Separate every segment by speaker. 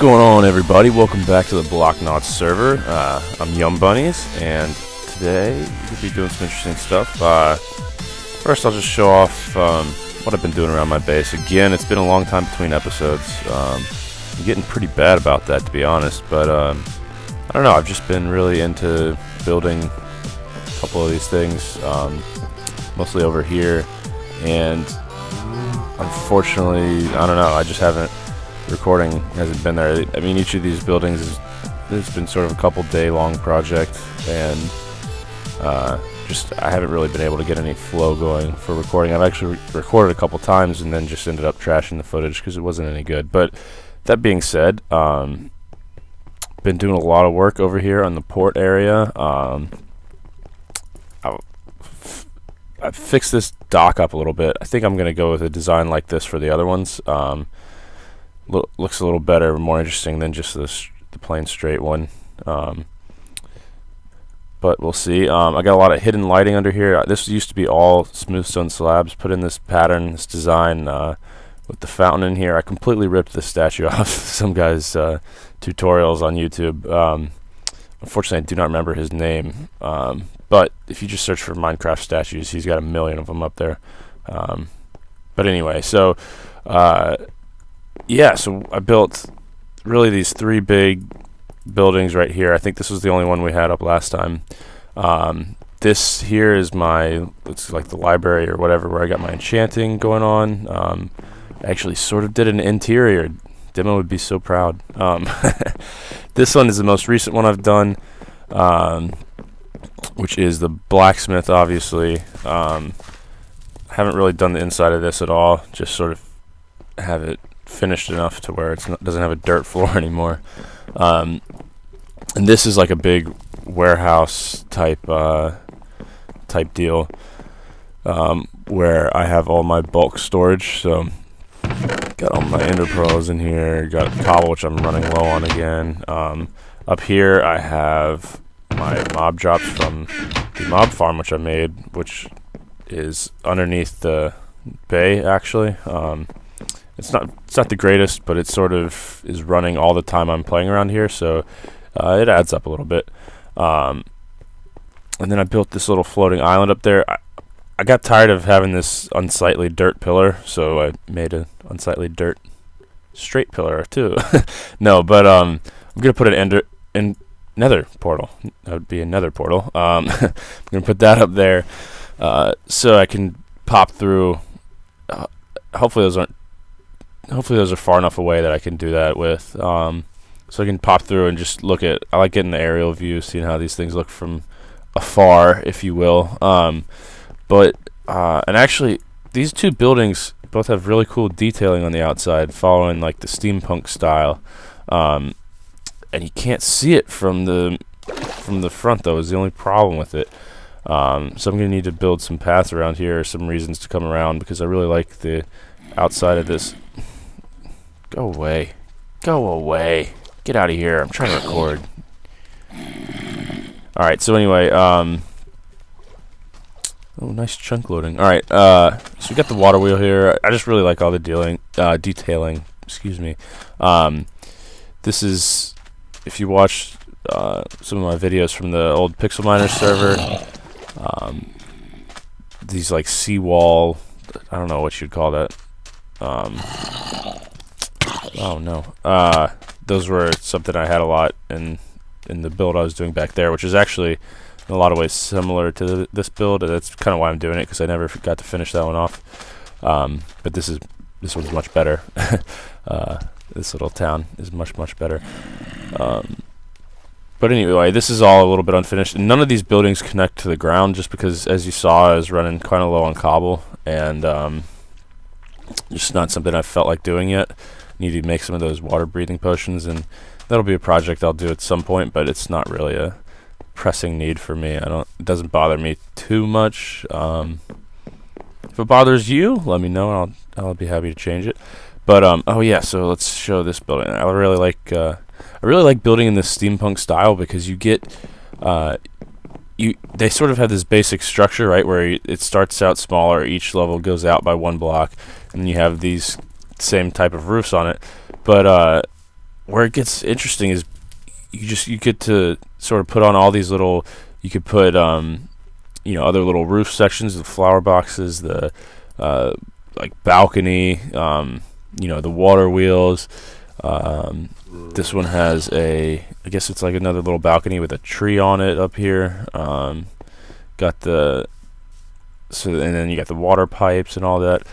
Speaker 1: going on, everybody? Welcome back to the Blocknauts server. I'm Yum Bunnies, and today we'll be doing some interesting stuff. First, I'll just show off what I've been doing around my base. Again, it's been a long time between episodes. I'm getting pretty bad about that, to be honest, but I don't know. I've just been really into building a couple of these things, mostly over here, and unfortunately, I don't know. I just haven't. Recording hasn't been there. I mean, each of these buildings has been sort of a couple day long project, and I haven't really been able to get any flow going for recording. I've actually recorded a couple times and then just ended up trashing the footage because it wasn't any good. But that being said, been doing a lot of work over here on the port area. I've fixed this dock up a little bit. I think I'm going to go with a design like this for the other ones. Looks a little better, more interesting than just the plain straight one. But we'll see. I got a lot of hidden lighting under here. This used to be all smooth stone slabs. Put in this pattern, this design with the fountain in here. I completely ripped this statue off some guy's tutorials on YouTube. Unfortunately, I do not remember his name. But if you just search for Minecraft statues, he's got a million of them up there. But anyway, so yeah, so I built really these three big buildings right here. I think this was the only one we had up last time. This here is it's like the library or whatever, where I got my enchanting going on. I actually sort of did an interior. Demo would be so proud. This one is the most recent one I've done, which is the blacksmith, obviously. Haven't really done the inside of this at all, just sort of have it finished enough to where it doesn't have a dirt floor anymore. And this is like a big warehouse type deal, where I have all my bulk storage. So got all my ender pearls in here, got cobble, which I'm running low on again. Up here I have my mob drops from the mob farm, which I made, which is underneath the bay actually. It's not the greatest, but it sort of is running all the time I'm playing around here, so it adds up a little bit. And then I built this little floating island up there. I got tired of having this unsightly dirt pillar, so I made an unsightly dirt straight pillar too. No, but I'm gonna put an nether portal. That would be a nether portal. I'm gonna put that up there so I can pop through. Hopefully those are far enough away that I can do that with. So I can pop through and just look at. I like getting the aerial view, seeing how these things look from afar, if you will. And actually, these two buildings both have really cool detailing on the outside, following like the steampunk style. And you can't see it from the front, though, is the only problem with it. So I'm gonna need to build some paths around here, some reasons to come around, because I really like the outside of this. Go away. Go away. Get out of here. I'm trying to record. Alright, so anyway, oh, nice chunk loading. Alright, so we got the water wheel here. I just really like all the detailing. Excuse me. This is, if you watch some of my videos from the old Pixel Miners server, these like seawall, I don't know what you'd call that. Oh no. Those were something I had a lot in the build I was doing back there, which is actually in a lot of ways similar to this build. That's kind of why I'm doing it, because I never got to finish that one off. But this one's much better. This little town is much better. But anyway, this is all a little bit unfinished. And none of these buildings connect to the ground, just because, as you saw, I was running kind of low on cobble, and just not something I've felt like doing yet. Need to make some of those water breathing potions, and that'll be a project I'll do at some point, but it's not really a pressing need for me. It doesn't bother me too much. If it bothers you, let me know, and I'll be happy to change it. But oh yeah, so let's show this building. I really like building in this steampunk style, because you get they sort of have this basic structure, right, where it starts out smaller, each level goes out by one block, and you have these same type of roofs on it. But where it gets interesting is you get to sort of put on all these little. You could put other little roof sections, the flower boxes, the like balcony, the water wheels. This one has I guess it's like another little balcony with a tree on it up here. And then you got the water pipes and all that.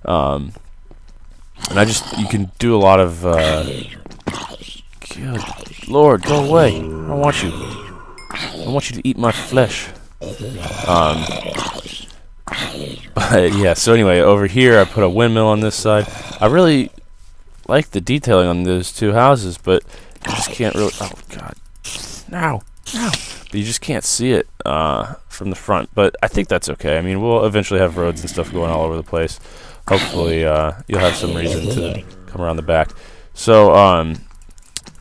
Speaker 1: And you can do a lot of. Good Lord, go away! I don't want you. I want you to eat my flesh. But yeah, so anyway, over here I put a windmill on this side. I really like the detailing on those two houses, but you just can't really. Oh God! No! But you just can't see it from the front. But I think that's okay. I mean, we'll eventually have roads and stuff going all over the place. Hopefully, you'll have some reason to come around the back. So,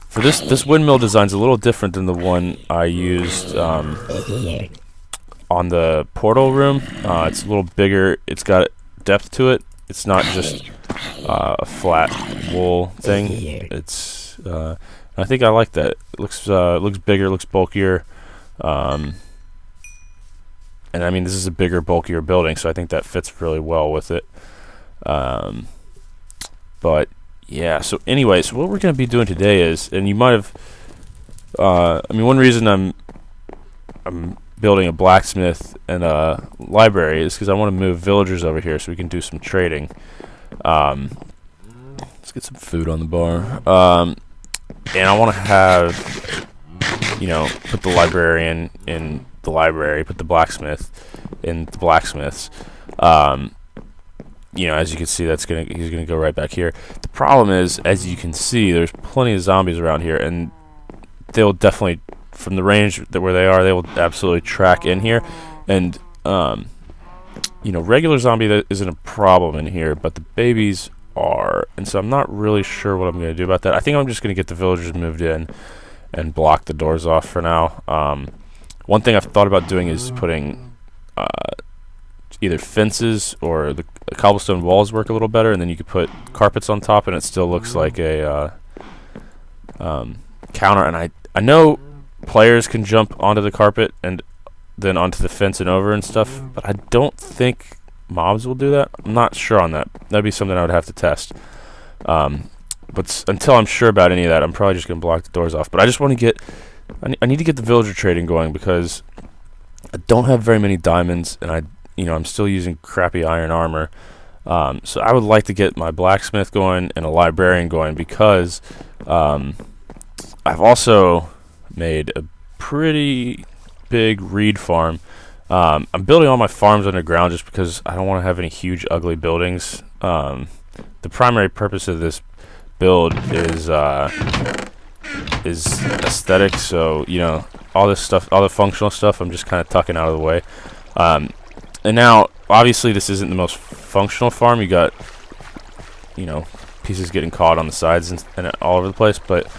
Speaker 1: for this windmill design's a little different than the one I used on the portal room. It's a little bigger. It's got depth to it. It's not just a flat wool thing. It's I think I like that. It looks bigger, looks bulkier. And I mean, this is a bigger, bulkier building, so I think that fits really well with it. But yeah, so anyways, what we're going to be doing today is, and you might have, one reason I'm building a blacksmith and a library is because I want to move villagers over here so we can do some trading. Let's get some food on the bar. And I want to have, put the librarian in the library, put the blacksmith in the blacksmiths. As you can see, he's gonna go right back here. The problem is, as you can see, there's plenty of zombies around here, and they'll definitely, from the range where they are, they will absolutely track in here. And regular zombie that isn't a problem in here, but the babies are, and so I'm not really sure what I'm gonna do about that. I think I'm just gonna get the villagers moved in and block the doors off for now. One thing I've thought about doing is putting either fences or the cobblestone walls work a little better, and then you could put carpets on top and it still looks like a counter. And I know players can jump onto the carpet and then onto the fence and over and stuff, but I don't think mobs will do that. I'm not sure on that. That'd be something I would have to test. But until I'm sure about any of that, I'm probably just going to block the doors off. But I just want to get... I need to get the villager trading going because I don't have very many diamonds, and I'm still using crappy iron armor. So I would like to get my blacksmith going and a librarian going because I've also made a pretty big reed farm. I'm building all my farms underground just because I don't want to have any huge ugly buildings. The primary purpose of this build is aesthetic, so all this stuff, all the functional stuff, I'm just kind of tucking out of the way. And now, obviously, this isn't the most functional farm. You got, pieces getting caught on the sides and all over the place, but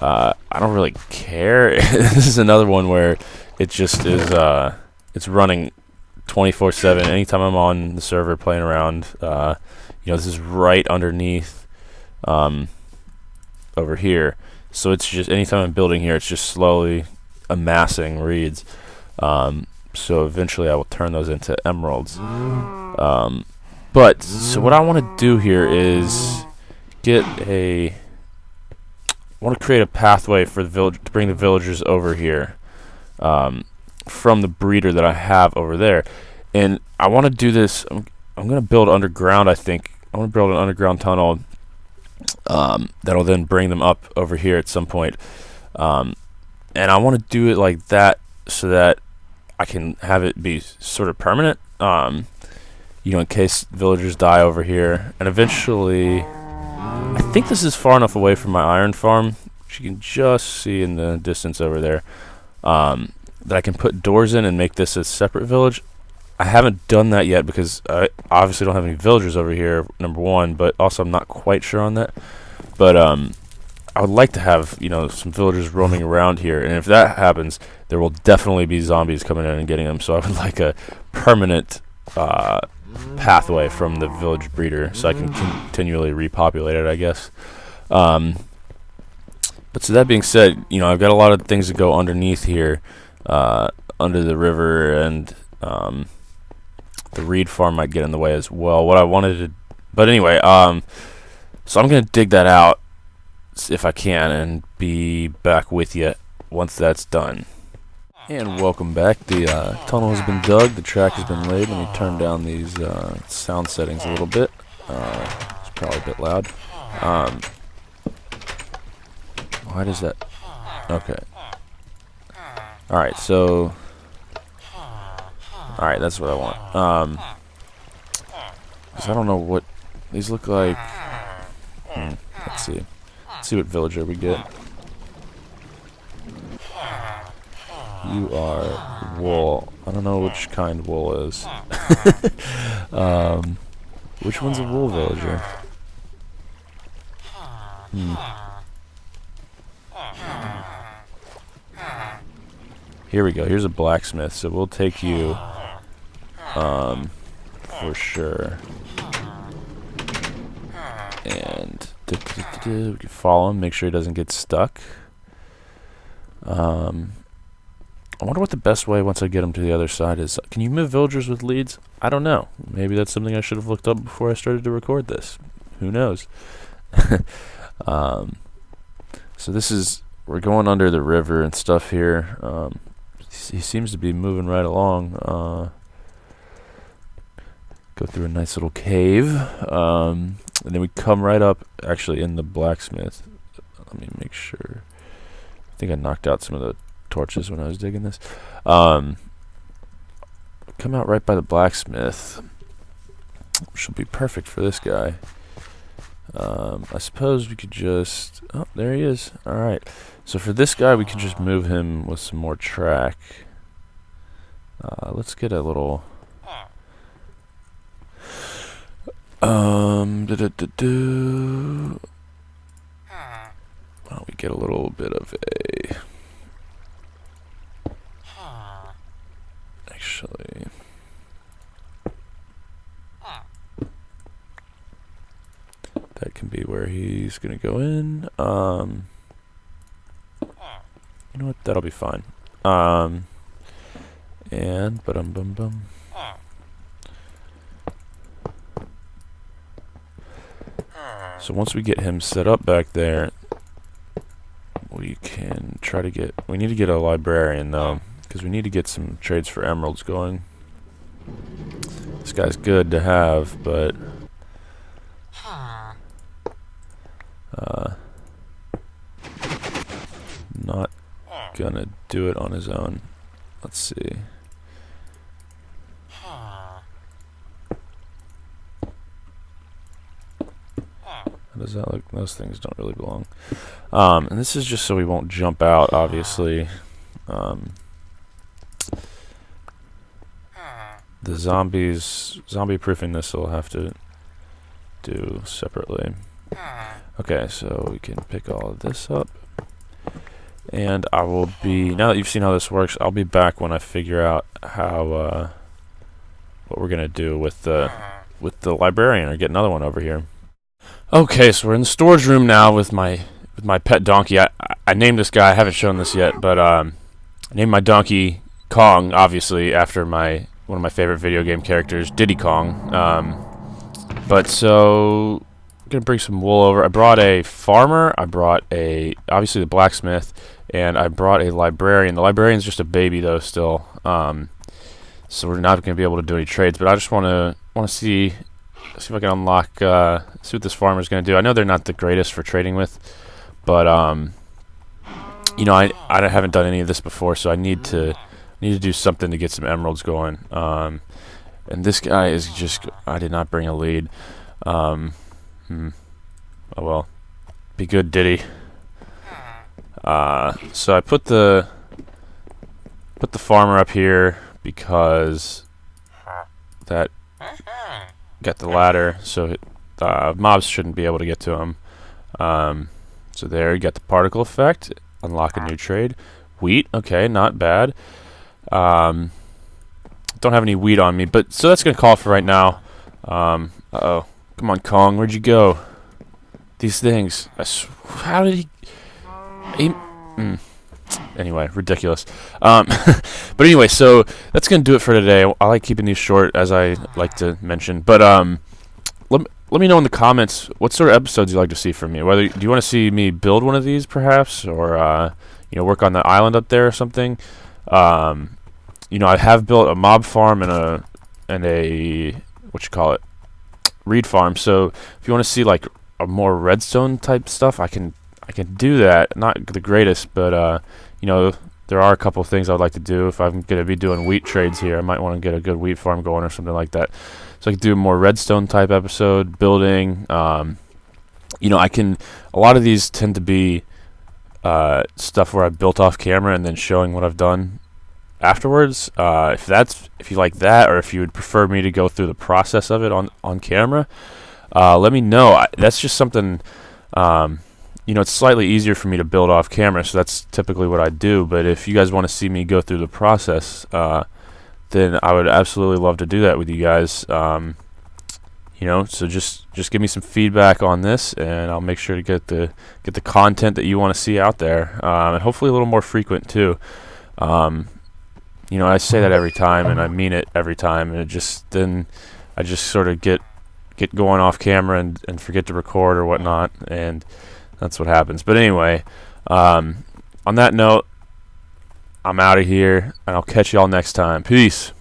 Speaker 1: I don't really care. This is another one where it just is, it's running 24/7. Anytime I'm on the server playing around, this is right underneath over here. So it's just, anytime I'm building here, it's just slowly amassing reeds. So eventually I will turn those into emeralds. So what I want to do here is I want to create a pathway for the village to bring the villagers over here from the breeder that I have over there. And I want to do this. I'm going to build underground, I think. I want to build an underground tunnel that'll then bring them up over here at some point. And I want to do it like that so that I can have it be sort of permanent, in case villagers die over here. And eventually, I think this is far enough away from my iron farm, which you can just see in the distance over there, that I can put doors in and make this a separate village. I haven't done that yet because I obviously don't have any villagers over here, number one, but also I'm not quite sure on that. But I would like to have, some villagers roaming around here, and if that happens, there will definitely be zombies coming in and getting them, so I would like a permanent pathway from the village breeder so I can continually repopulate it, I guess. But so that being said, I've got a lot of things that go underneath here, under the river, and the reed farm might get in the way as well. What I wanted to, but anyway, so I'm gonna dig that out if I can, and be back with you once that's done. And welcome back. The tunnel has been dug, the track has been laid. Let me turn down these sound settings a little bit. It's probably a bit loud. Why does that? Okay. Alright, so... Alright, that's what I want. Because I don't know what... These look like... let's see. Let's see what villager we get. You are wool. I don't know which kind wool is. Which one's a wool villager? Here we go. Here's a blacksmith, so we'll take you for sure. And we can follow him, make sure he doesn't get stuck. I wonder what the best way once I get him to the other side is. Can you move villagers with leads? I don't know. Maybe that's something I should have looked up before I started to record this. Who knows? So this is, we're going under the river and stuff here. He seems to be moving right along. Go through a nice little cave. And then we come right up, actually, in the blacksmith. Let me make sure. I think I knocked out some of the torches when I was digging this. Come out right by the blacksmith, which will be perfect for this guy. I suppose we could just... Oh, there he is. Alright. So for this guy, we can just move him with some more track. Let's get a little... Why don't we get a little bit of a... Actually... That can be where he's gonna go in. You know what? That'll be fine. And bum. So once we get him set up back there, we can try to get. We need to get a librarian though, because we need to get some trades for emeralds going. This guy's good to have, but. Not gonna do it on his own. Let's see. How does that look? Those things don't really belong. And this is just so we won't jump out, obviously. The zombie proofing this will have to do separately. Okay, so we can pick all of this up. And I will be, now that you've seen how this works, I'll be back when I figure out how, what we're gonna do with the librarian, or get another one over here. Okay, so we're in the storage room now with my pet donkey. I named this guy, I haven't shown this yet, but I named my donkey Kong, obviously, after one of my favorite video game characters, Diddy Kong. But so... I'm gonna bring some wool over. I brought a farmer, I brought obviously the blacksmith, and I brought a librarian. The librarian's just a baby though still, so we're not gonna be able to do any trades. But I just want to see if I can unlock, see what this farmer's gonna do. I know they're not the greatest for trading with, but you know, I haven't done any of this before, so I need to do something to get some emeralds going. And this guy is just, I did not bring a lead. Oh well, be good, Diddy. So I put the farmer up here because that got the ladder, so mobs shouldn't be able to get to him. So there, you got the particle effect. Unlock a new trade. Wheat, okay, not bad. Don't have any wheat on me, but so that's gonna call for right now. Uh-oh. Come on, Kong, where'd you go? These things. How did he... Anyway, ridiculous. But anyway, so that's gonna do it for today. I like keeping these short, as I like to mention. But let me know in the comments what sort of episodes you'd like to see from me. Whether do you want to see me build one of these, perhaps, or work on the island up there or something. I have built a mob farm and a reed farm. So if you want to see like a more redstone type stuff, I can do that. Not the greatest, but there are a couple of things I would like to do. If I'm going to be doing wheat trades here, I might want to get a good wheat farm going or something like that. So I could do a more redstone type episode, building. A lot of these tend to be stuff where I built off camera and then showing what I've done afterwards. If you like that, or if you would prefer me to go through the process of it on camera, let me know. That's just something. It's slightly easier for me to build off camera, so that's typically what I do. But if you guys want to see me go through the process, then I would absolutely love to do that with you guys. So just give me some feedback on this, and I'll make sure to get the content that you want to see out there, and hopefully a little more frequent too. I say that every time, and I mean it every time, and I just sort of get going off camera and forget to record or whatnot, and that's what happens. But anyway, on that note, I'm out of here, and I'll catch y'all next time. Peace.